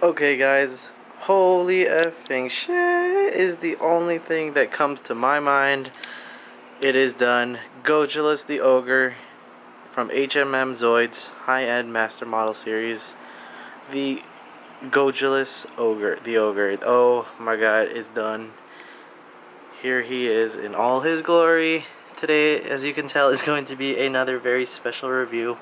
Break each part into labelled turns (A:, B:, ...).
A: Okay guys, holy effing shit is the only thing that comes to my mind. It is done. Gojulas The Ogre from HMM Zoids high-end master model series. The Gojulas Ogre, the Ogre. Oh my god, it's done. Here he is in all his glory. Today, as you can tell, is going to be another very special review.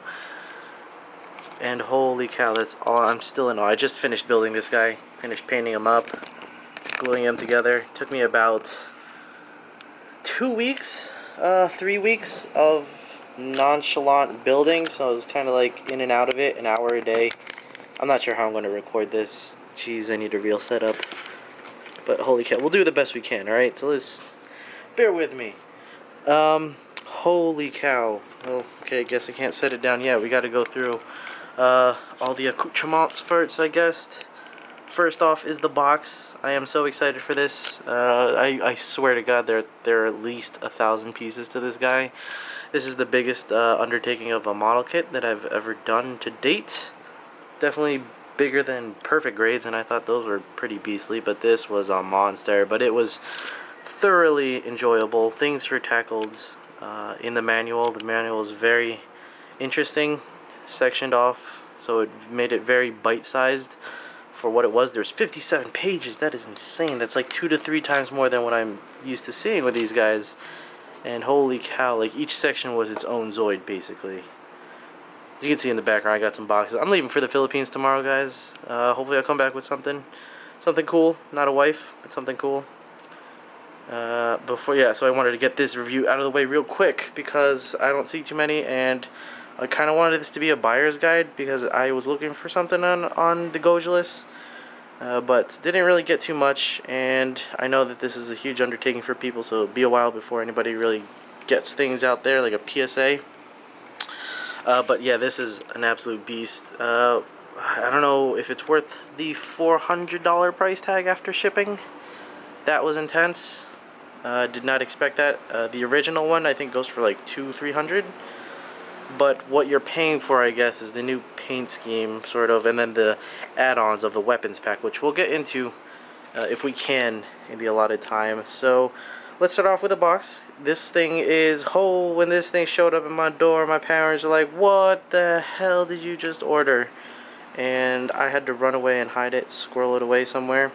A: And holy cow, that's all. I'm still in awe. I just finished building this guy. Finished painting him up, gluing them together. Took me about 2 weeks, 3 weeks of nonchalant building, so I was kind of like in and out of it, an hour a day. I'm not sure how I'm going to record this. Jeez, I need a real setup. But holy cow, we'll do the best we can, alright? So let's, bear with me. Holy cow. Oh, okay, I guess I can't set it down yet. We got to go through all the accoutrements first, I guess. First off is the box. I am so excited for this. I swear to God, there are at least 1,000 pieces to this guy. This is the biggest undertaking of a model kit that I've ever done to date. Definitely bigger than Perfect Grades, and I thought those were pretty beastly, but this was a monster. But it was thoroughly enjoyable. Things were tackled in the manual. The manual is very interesting, sectioned off, so it made it very bite-sized. For what it was, there's 57 pages. That is insane. That's like 2 to 3 times more than what I'm used to seeing with these guys. And holy cow, like each section was its own Zoid, basically. As you can see in the background, I got some boxes. I'm leaving for the Philippines tomorrow, guys. Hopefully I'll come back with something cool. Not a wife, but something cool. So I wanted to get this review out of the way real quick because I don't see too many, and I kind of wanted this to be a buyer's guide because I was looking for something on the Gojulas, but didn't really get too much, and I know that this is a huge undertaking for people, so it'll be a while before anybody really gets things out there, like a PSA. But yeah, this is an absolute beast. I don't know if it's worth the $400 price tag after shipping. That was intense. Did not expect that. The original one I think goes for like $200-300. But what you're paying for, I guess, is the new paint scheme, sort of, and then the add-ons of the weapons pack, which we'll get into if we can in the allotted time. So let's start off with a box. This thing is, when this thing showed up at my door, my parents were like, "What the hell did you just order?" And I had to run away and hide it, squirrel it away somewhere.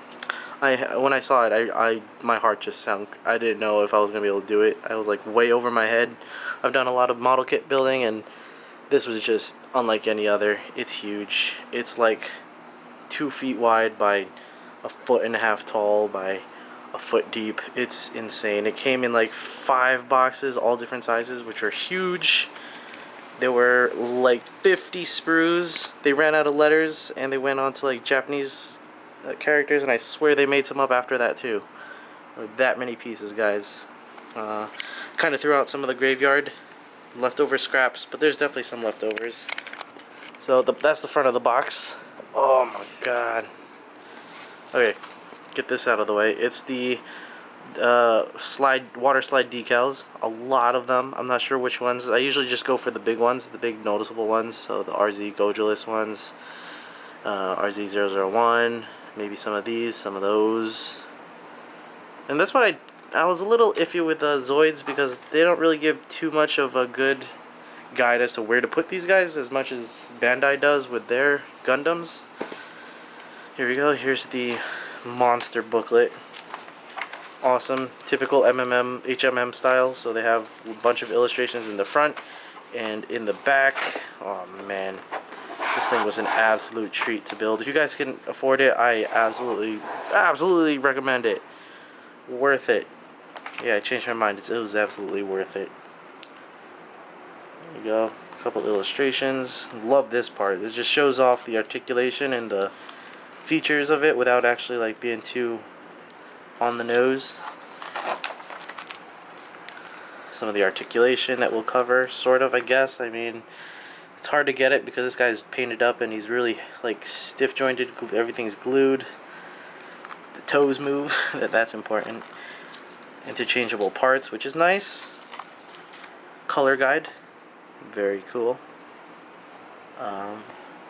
A: When I saw it, my heart just sunk. I didn't know if I was gonna be able to do it. I was like way over my head. I've done a lot of model kit building, and this was just unlike any other. It's huge. It's like 2 feet wide by 1.5 feet tall by a foot deep. It's insane. It came in like 5 boxes, all different sizes, which are huge. There were like 50 sprues. They ran out of letters, and they went on to like Japanese characters, and I swear they made some up after that too. That many pieces, guys. Kind of threw out some of the graveyard leftover scraps, but there's definitely some leftovers. So that's the front of the box. Oh my god. Okay, get this out of the way. It's the water slide decals. A lot of them. I'm not sure which ones. I usually just go for the big ones, the big noticeable ones. So the RZ Gojulas ones, RZ001. Maybe some of these, some of those. And that's what I was a little iffy with the Zoids because they don't really give too much of a good guide as to where to put these guys as much as Bandai does with their Gundams. Here we go. Here's the monster booklet. Awesome. Typical HMM style. So they have a bunch of illustrations in the front and in the back. Oh man. This thing was an absolute treat to build. If you guys can afford it, I absolutely recommend it. Worth it. Yeah, I changed my mind. It was absolutely worth it. There you go. A couple illustrations. Love this part. It just shows off the articulation and the features of it without actually like being too on the nose. Some of the articulation that we'll cover, sort of, I guess. I mean, it's hard to get it because this guy's painted up and he's really like stiff jointed. Everything's glued. The toes move. That's important. Interchangeable parts, which is nice. Color guide, very cool.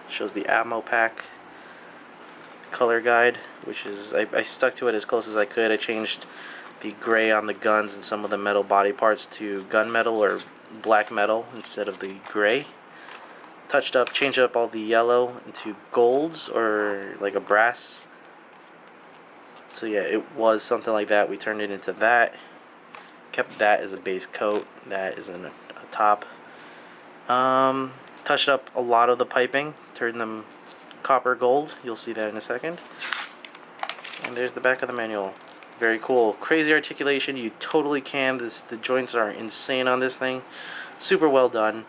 A: Shows the ammo pack. color guide, which is, I stuck to it as close as I could. I changed the gray on the guns and some of the metal body parts to gunmetal or black metal instead of the gray. Changed up all the yellow into golds or like a brass. So yeah, it was something like that. We turned it into that. Kept that as a base coat. That is a top. Touched up a lot of the piping. Turned them copper gold. You'll see that in a second. And there's the back of the manual. Very cool. Crazy articulation. You totally can. The joints are insane on this thing. Super well done.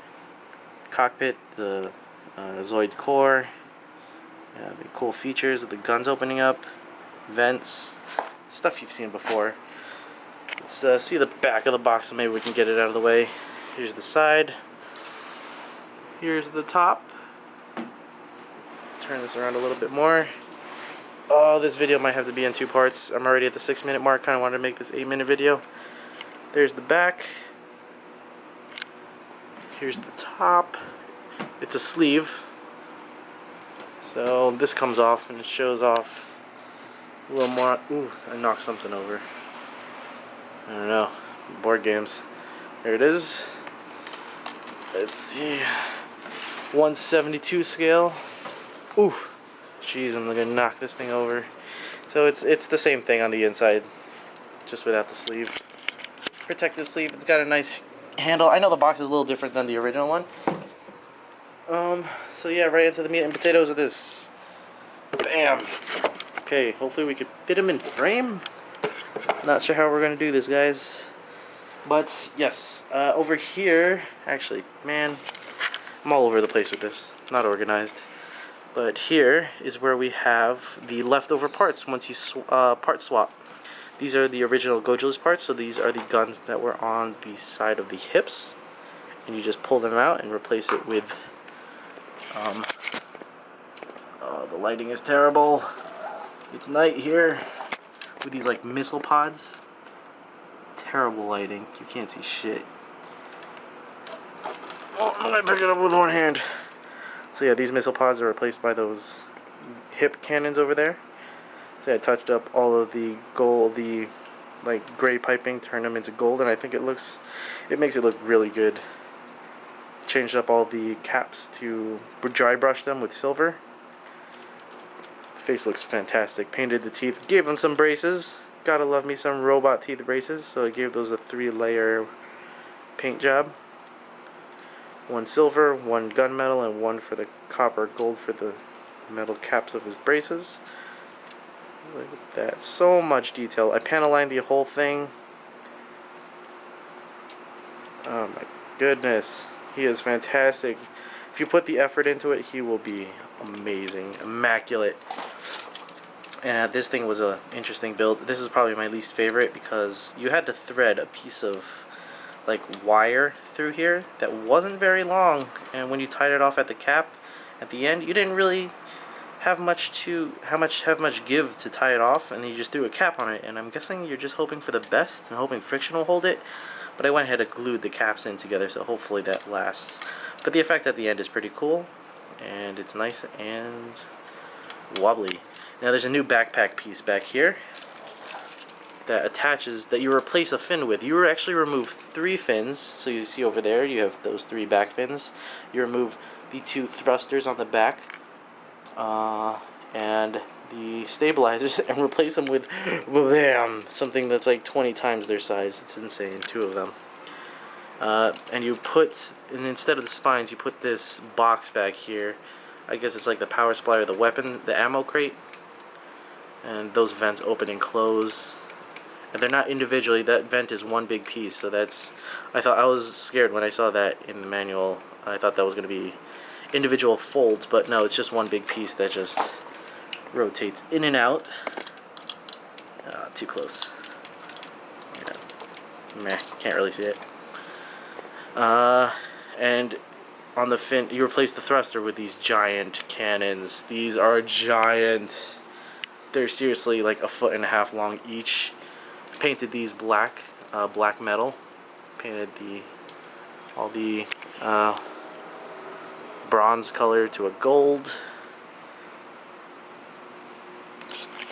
A: Cockpit, the Zoid core. The cool features of the guns opening up. Vents. Stuff you've seen before. Let's see the back of the box, and maybe we can get it out of the way. Here's the side. Here's the top. Turn this around a little bit more. Oh, this video might have to be in 2 parts. I'm already at the 6-minute mark. Kind of wanted to make this 8-minute video. There's the back. Here's the top. It's a sleeve. So this comes off and it shows off a little more. Ooh, I knocked something over. I don't know. Board games. There it is. Let's see. 1/72 scale. Ooh. Jeez, I'm gonna knock this thing over. So it's the same thing on the inside, just without the sleeve. Protective sleeve. It's got a nice handle. I know the box is a little different than the original one. So yeah, right into the meat and potatoes of this. Bam. Okay, hopefully we can fit them in frame. Not sure how we're gonna do this, guys. But yes, over here, actually, man, I'm all over the place with this. Not organized. But here is where we have the leftover parts once you part swap. These are the original Gojulas parts, so these are the guns that were on the side of the hips. And you just pull them out and replace it with... oh, the lighting is terrible. It's night here. With these like missile pods. Terrible lighting. You can't see shit. Oh, I'm gonna pick it up with one hand. So yeah, these missile pods are replaced by those hip cannons over there. So I touched up all of the gold, the like gray piping, turned them into gold, and I think it makes it look really good. Changed up all the caps to dry brush them with silver. The face looks fantastic. Painted the teeth, gave them some braces. Gotta love me some robot teeth braces. So I gave those a 3-layer paint job. 1 silver, 1 gunmetal, and 1 for the copper gold for the metal caps of his braces. Look at that. So much detail. I panel lined the whole thing. Oh my goodness. He is fantastic. If you put the effort into it, he will be amazing. Immaculate. And this thing was an interesting build. This is probably my least favorite because you had to thread a piece of like wire through here that wasn't very long, and when you tied it off at the cap at the end, you didn't really have much give to tie it off, and then you just threw a cap on it. And I'm guessing you're just hoping for the best and hoping friction will hold it, but I went ahead and glued the caps in together, so hopefully that lasts. But the effect at the end is pretty cool, and it's nice and wobbly. Now there's a new backpack piece back here that attaches, that you replace a fin with. You actually remove 3 fins, so you see over there you have those 3 back fins. You remove the 2 thrusters on the back and the stabilizers and replace them with something that's like 20 times their size. It's insane. 2 of them. And instead of the spines, you put this box back here. I guess it's like the power supply or the ammo crate. And those vents open and close. And they're not individually. That vent is one big piece. So I was scared when I saw that in the manual. I thought that was going to be individual folds, but no, it's just one big piece that just rotates in and out. Too close. Yeah. Meh, can't really see it. And on the fin, you replace the thruster with these giant cannons. These are giant. They're seriously like 1.5 feet long each. Painted these black metal. Painted all the bronze color to a gold.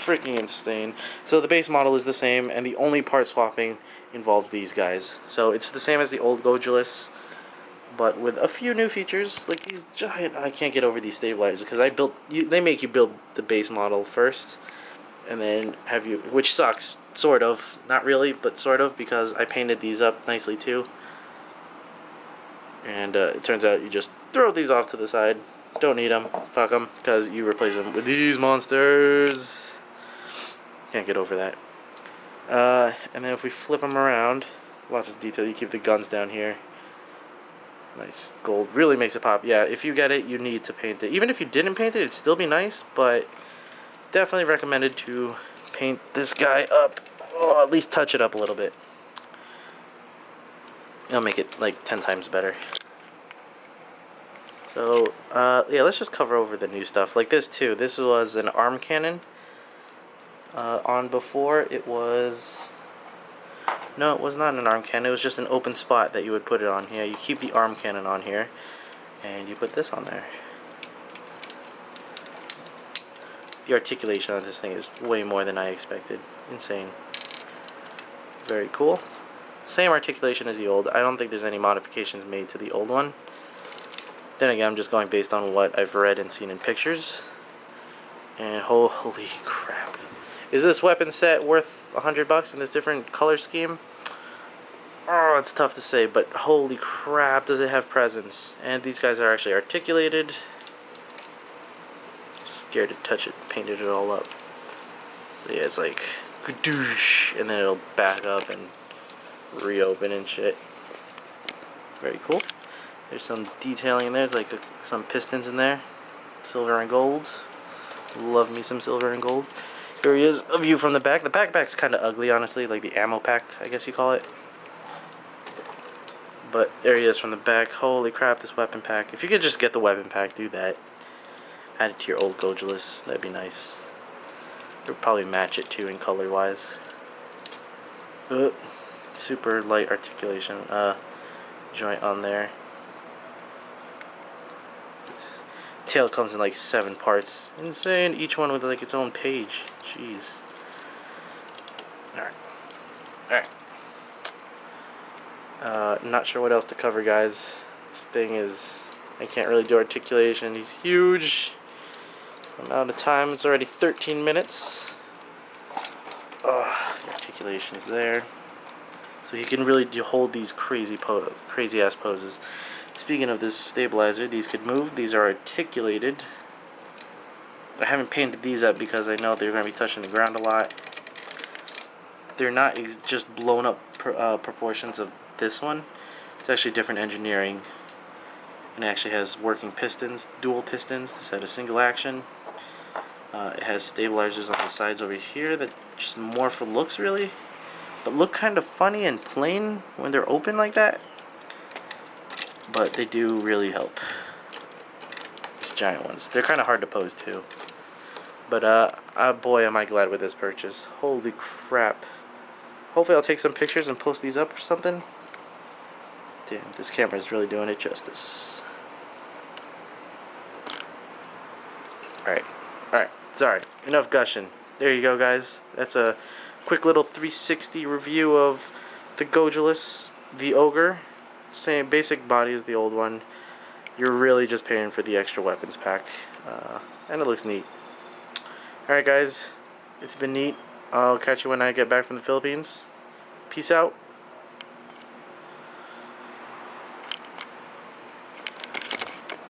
A: freaking insane. So the base model is the same, and the only part swapping involves these guys. So it's the same as the old Gojulus, but with a few new features, like these giant... I can't get over these stabilizers, because they make you build the base model first, and then have you... which sucks, sort of. Not really, but sort of, because I painted these up nicely too. And it turns out you just throw these off to the side. Don't need them. Fuck them. Because you replace them with these monsters. Can't get over that. And then if we flip them around, lots of detail. You keep the guns down here. Nice gold. Really makes it pop. Yeah, if you get it, you need to paint it. Even if you didn't paint it, it'd still be nice. But definitely recommended to paint this guy up. Or at least touch it up a little bit. It'll make it like 10 times better. So, yeah, let's just cover over the new stuff. Like this too. This was an arm cannon. On before, it was... No, it was not an arm cannon. It was just an open spot that you would put it on. Yeah, you keep the arm cannon on here, and you put this on there. The articulation on this thing is way more than I expected. Insane. Very cool. Same articulation as the old. I don't think there's any modifications made to the old one. Then again, I'm just going based on what I've read and seen in pictures. And holy crap. Is this weapon set worth $100 in this different color scheme? Oh, it's tough to say, but holy crap, does it have presence. And these guys are actually articulated. I'm scared to touch it, painted it all up. So yeah, it's like, gadoosh, and then it'll back up and reopen and shit. Very cool. There's some detailing in there, like some pistons in there. Silver and gold. Love me some silver and gold. Here he is, a view from the back. The backpack's kind of ugly, honestly, like the ammo pack, I guess you call it. But there he is from the back. Holy crap, this weapon pack. If you could just get the weapon pack, do that. Add it to your old Gojulus. That'd be nice. It would probably match it too in color-wise. Super light articulation joint on there. Tail comes in like 7 parts. Insane. Each one with like its own page. Jeez. Alright. Alright. Not sure what else to cover, guys. This thing is... I can't really do articulation. He's huge. I'm out of time. It's already 13 minutes. The articulation is there. So he can really hold these crazy ass poses. Speaking of this stabilizer, these could move. These are articulated. I haven't painted these up because I know they're going to be touching the ground a lot. They're not just blown up proportions of this one. It's actually different engineering. And it actually has working pistons, dual pistons instead of single action. It has stabilizers on the sides over here that just more for looks really. But look kind of funny and plain when they're open like that. But they do really help. These giant ones. They're kind of hard to pose too. But boy am I glad with this purchase. Holy crap. Hopefully I'll take some pictures and post these up or something. Damn, this camera is really doing it justice. Alright. Sorry. Enough gushing. There you go, guys. That's a quick little 360 review of the Gojulas The Ogre. Same basic body as the old one. You're really just paying for the extra weapons pack. And it looks neat. Alright, guys. It's been neat. I'll catch you when I get back from the Philippines. Peace out.